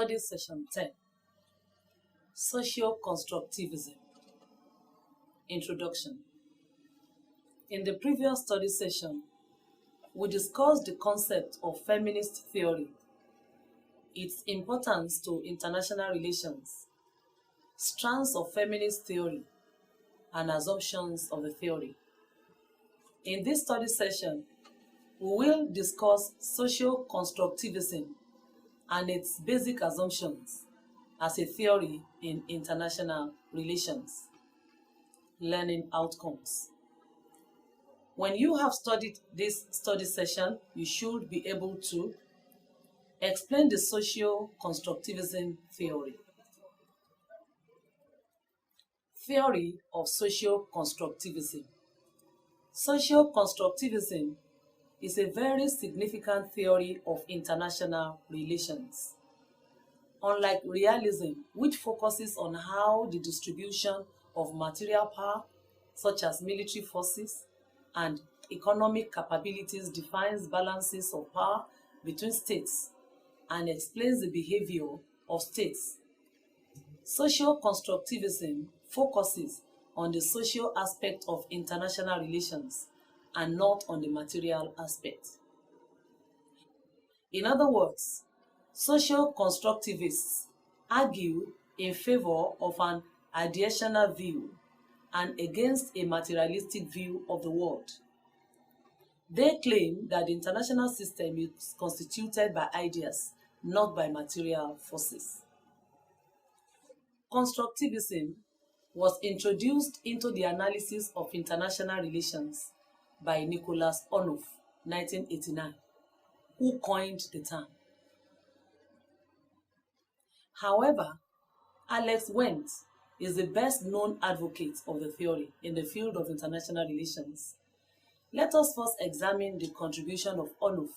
Study Session 10, Socio-Constructivism. Introduction. In the previous study session, we discussed the concept of feminist theory, its importance to international relations, strands of feminist theory, and assumptions of the theory. In this study session, we will discuss socio-constructivism and its basic assumptions as a theory in international relations. Learning outcomes. When you have studied this study session, you should be able to explain the socio-constructivism theory. Theory of socio-constructivism. Socio-constructivism is a very significant theory of international relations. Unlike realism, which focuses on how the distribution of material power, such as military forces, and economic capabilities defines balances of power between states and explains the behavior of states, socio-constructivism focuses on the social aspect of international relations and not on the material aspect. In other words, social constructivists argue in favor of an ideational view and against a materialistic view of the world. They claim that the international system is constituted by ideas, not by material forces. Constructivism was introduced into the analysis of international relations by Nicholas Onuff, 1989, who coined the term. However, Alex Wendt is the best-known advocate of the theory in the field of international relations. Let us first examine the contribution of Onuff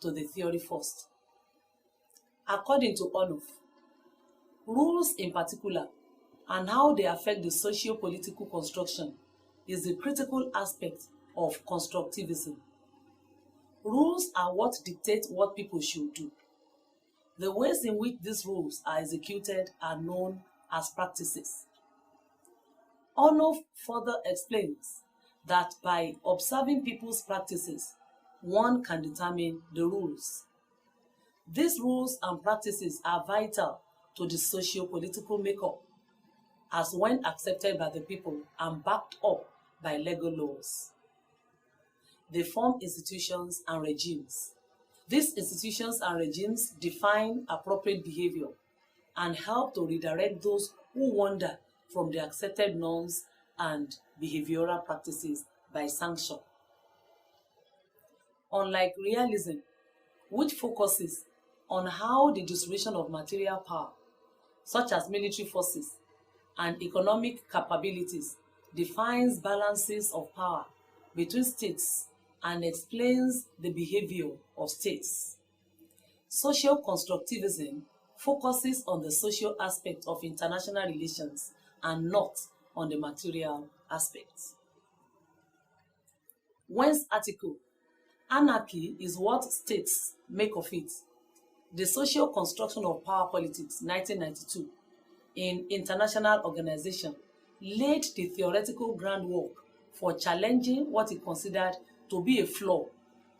to the theory first. According to Onuff, rules in particular and how they affect the socio-political construction is the critical aspect of constructivism. Rules are what dictate what people should do. The ways in which these rules are executed are known as practices. Onuff further explains that by observing people's practices, one can determine the rules. These rules and practices are vital to the socio-political makeup, as when accepted by the people and backed up by legal laws. They form institutions and regimes. These institutions and regimes define appropriate behavior and help to redirect those who wander from the accepted norms and behavioral practices by sanction. Unlike realism, which focuses on how the distribution of material power, such as military forces, and economic capabilities defines balances of power between states and explains the behavior of states. Social constructivism focuses on the social aspect of international relations and not on the material aspects. Wendt's article, Anarchy is What States Make of It, The Social Construction of Power Politics, 1992, in International Organization, laid the theoretical groundwork for challenging what he considered to be a flaw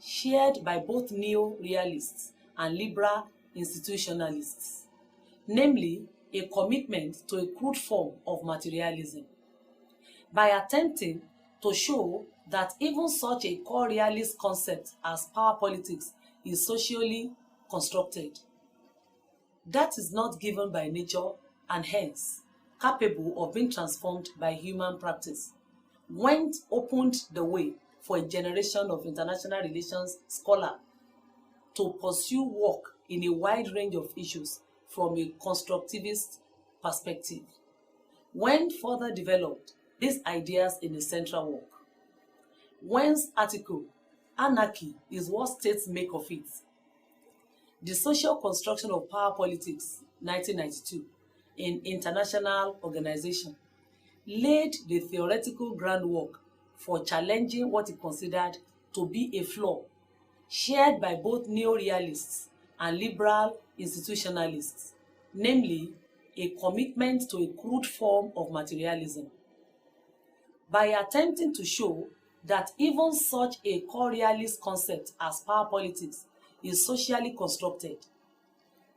shared by both neo-realists and liberal institutionalists, namely a commitment to a crude form of materialism. By attempting to show that even such a core realist concept as power politics is socially constructed, that is not given by nature and hence capable of being transformed by human practice, Wendt opened the way for a generation of international relations scholars to pursue work in a wide range of issues from a constructivist perspective. Wendt further developed these ideas in his central work. Wendt's article, Anarchy is What States Make of It, The Social Construction of Power Politics, 1992, in International Organization, laid the theoretical groundwork for challenging what he considered to be a flaw shared by both neo-realists and liberal institutionalists, namely a commitment to a crude form of materialism. By attempting to show that even such a core-realist concept as power politics is socially constructed,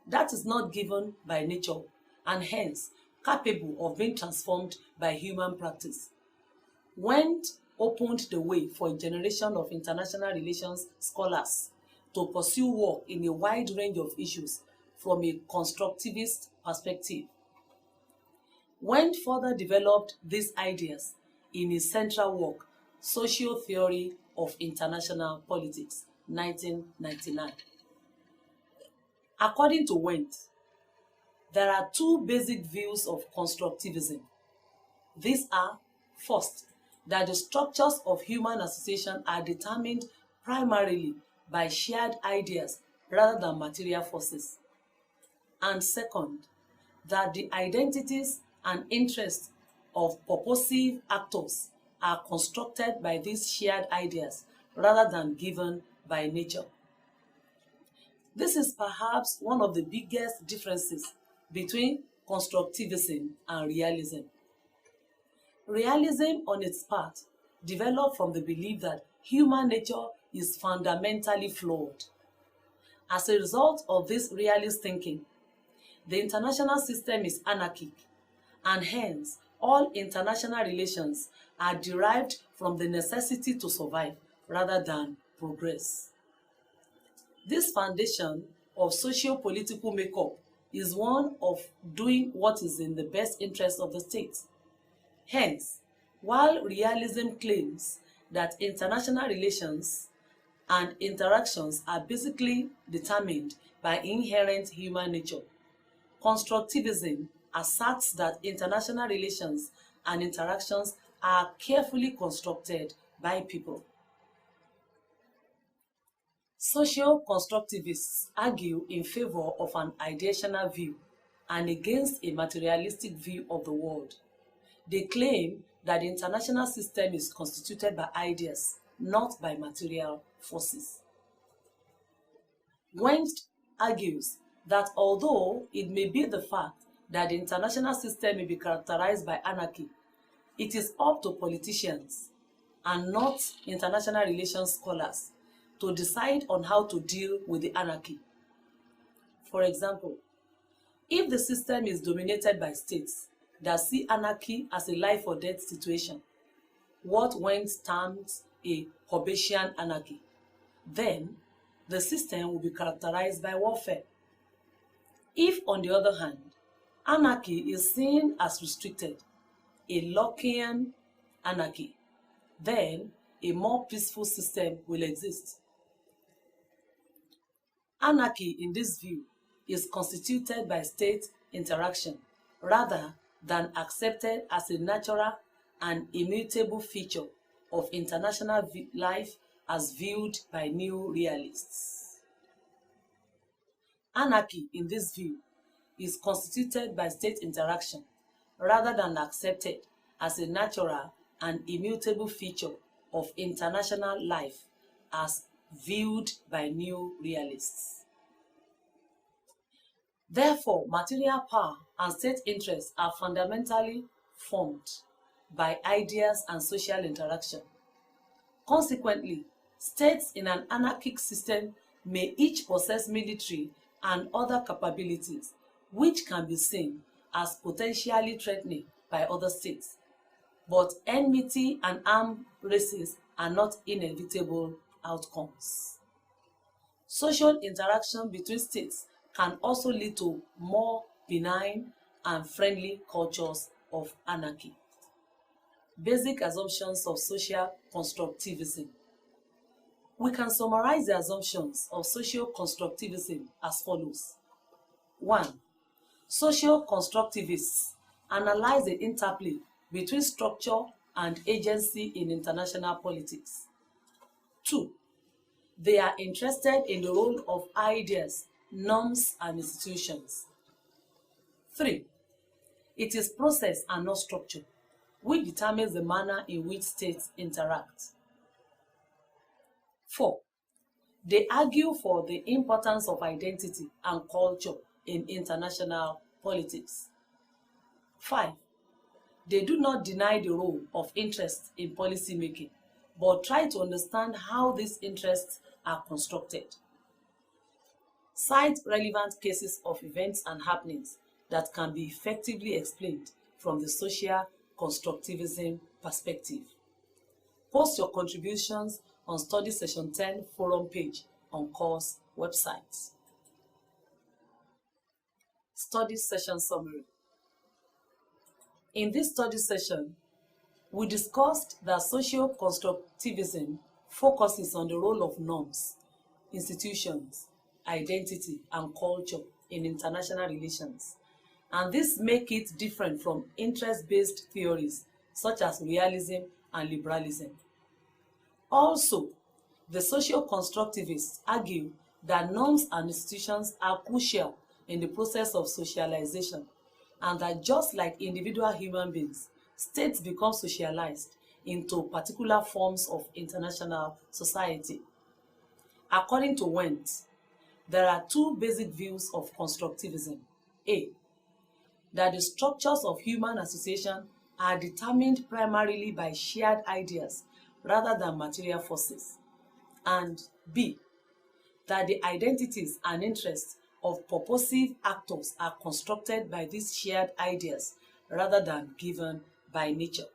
that is not given by nature and hence capable of being transformed by human practice, Wendt opened the way for a generation of international relations scholars to pursue work in a wide range of issues from a constructivist perspective. Wendt further developed these ideas in his central work, Social Theory of International Politics, 1999. According to Wendt, there are two basic views of constructivism. These are, first, that the structures of human association are determined primarily by shared ideas rather than material forces. And second, that the identities and interests of purposive actors are constructed by these shared ideas rather than given by nature. This is perhaps one of the biggest differences between constructivism and realism. Realism, on its part, developed from the belief that human nature is fundamentally flawed. As a result of this realist thinking, the international system is anarchic, and hence all international relations are derived from the necessity to survive rather than progress. This foundation of socio-political makeup is one of doing what is in the best interest of the state. Hence, while realism claims that international relations and interactions are basically determined by inherent human nature, constructivism asserts that international relations and interactions are carefully constructed by people. Social constructivists argue in favor of an ideational view and against a materialistic view of the world. They claim that the international system is constituted by ideas, not by material forces. Wendt argues that although it may be the fact that the international system may be characterized by anarchy, it is up to politicians and not international relations scholars to decide on how to deal with the anarchy. For example, if the system is dominated by states that see anarchy as a life or death situation, what Wendt terms a Hobbesian anarchy, then the system will be characterized by warfare. If, on the other hand, anarchy is seen as restricted, a Lockean anarchy, then a more peaceful system will exist. Anarchy, in this view, is constituted by state interaction rather than accepted as a natural and immutable feature of international life as viewed by new realists. Anarchy, in this view, is constituted by state interaction rather than accepted as a natural and immutable feature of international life as viewed by new realists. Therefore, material power and state interests are fundamentally formed by ideas and social interaction. Consequently, states in an anarchic system may each possess military and other capabilities which can be seen as potentially threatening by other states. But enmity and armed races are not inevitable outcomes. Social interaction between states can also lead to more benign and friendly cultures of anarchy. Basic assumptions of social constructivism. We can summarize the assumptions of social constructivism as follows. 1. Social constructivists analyze the interplay between structure and agency in international politics. 2. They are interested in the role of ideas, norms, and institutions. 3. It is process and not structure which determines the manner in which states interact. 4. They argue for the importance of identity and culture in international politics. 5. They do not deny the role of interest in policy making, but try to understand how these interests are constructed. Cite relevant cases of events and happenings that can be effectively explained from the social constructivism perspective. Post your contributions on Study Session 10 forum page on course website. Study session summary. In this study session, we discussed that social constructivism focuses on the role of norms, institutions, identity, and culture in international relations, and this makes it different from interest-based theories such as realism and liberalism. Also, the social constructivists argue that norms and institutions are crucial in the process of socialization, and that just like individual human beings, states become socialized into particular forms of international society. According to Wendt, there are two basic views of constructivism. A, that the structures of human association are determined primarily by shared ideas rather than material forces. And B, that the identities and interests of purposive actors are constructed by these shared ideas rather than given by nature.